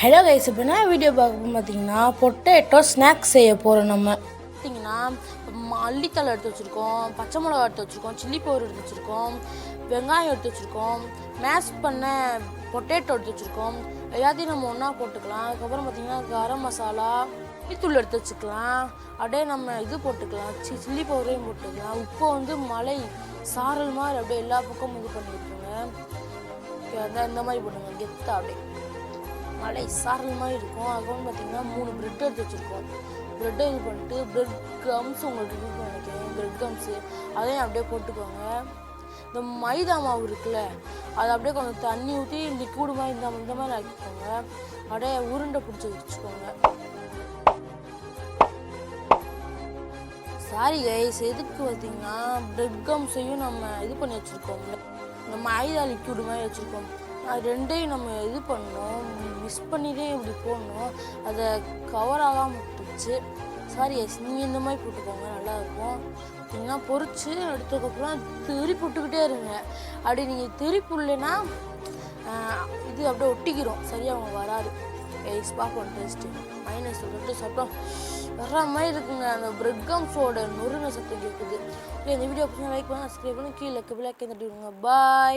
Hello guys, இப்போ என்ன video பார்க்க பார்த்தீங்கன்னா பொட்டேட்டோ ஸ்நாக்ஸ் செய்ய போகிறோம். நம்ம பார்த்தீங்கன்னா மல்லித்தலை எடுத்து வச்சுருக்கோம், பச்சை மிளகா எடுத்து வச்சுருக்கோம், சில்லி பவுடர் எடுத்து வச்சுருக்கோம், வெங்காயம் எடுத்து வச்சுருக்கோம், மேஷ் பண்ண பொட்டேட்டோ எடுத்து வச்சுருக்கோம். எல்லாத்தையும் நம்ம ஒன்றா போட்டுக்கலாம். அதுக்கப்புறம் பார்த்திங்கன்னா கரம் மசாலா, மல்லித்தூள் எடுத்து வச்சுக்கலாம். அப்படியே நம்ம இது போட்டுக்கலாம், சில்லி பவுடரையும் போட்டுக்கலாம். உப்பு வந்து மலை சாரல் மாதிரி அப்படியே எல்லா பக்கமும் இது பண்ணிட்டுருங்க. இந்த மாதிரி போட்டுங்க, கெத்தா அப்படியே மலை சாரல் மாதிரி இருக்கும். அதுக்கப்புறம் பார்த்திங்கன்னா 3 ப்ரெட் எடுத்து வச்சுருக்கோம். ப்ரெட்டை இது பண்ணிட்டு ப்ரெட் கம்ஸ் உங்களுக்கு யூஸ் நினைக்கிறேன், ப்ரெட் கம்ஸு அதையும் அப்படியே போட்டுக்கோங்க. இந்த மைதா மாவு இருக்குல்ல, அதை அப்படியே கொஞ்சம் தண்ணி ஊற்றி லிக்விடு மாதிரி இந்த மாதிரி ஆக்கிக்கோங்க. அப்படியே உருண்டை பிடிச்சி வச்சுக்கோங்க. சாரி கைஸ், எதுக்கு பார்த்திங்கன்னா ப்ரெட் கம்ஸையும் நம்ம இது பண்ணி வச்சுருக்கோம்ல, இந்த மைதா லிக்விடு மாதிரி வச்சுருக்கோம். அது ரெண்டையும் நம்ம இது பண்ணோம், மிஸ் பண்ணிட்டே இப்படி போடணும். அதை கவர் ஆகாமல் விட்டுச்சு. சாரி கைஸ், நீங்கள் இந்த மாதிரி போட்டுக்கோங்க, நல்லாயிருக்கும். பார்த்தீங்கன்னா பொரிச்சு எடுத்ததுக்கப்புறம் திருப்பி விட்டுக்கிட்டே இருங்க. அப்படி நீங்கள் திருப்பி இல்லைன்னா இது அப்படியே ஒட்டிக்கிறோம், சரியாக அவங்க வராது. கைஸ் பார்ப்போம் டேஸ்ட்டு. மைனஸ் தொட்டு சாப்பிட்டோம் வர்ற மாதிரி இருக்குங்க. அந்த ப்ரெட் கம்ஸோட நொறுங்க சத்தம் கேட்குது. இந்த வீடியோ பிடிச்சா லைக் பண்ணி சப்ஸ்கிரைப் பண்ணி கீழே பிளாக் தட்டி விடுங்க. பாய்.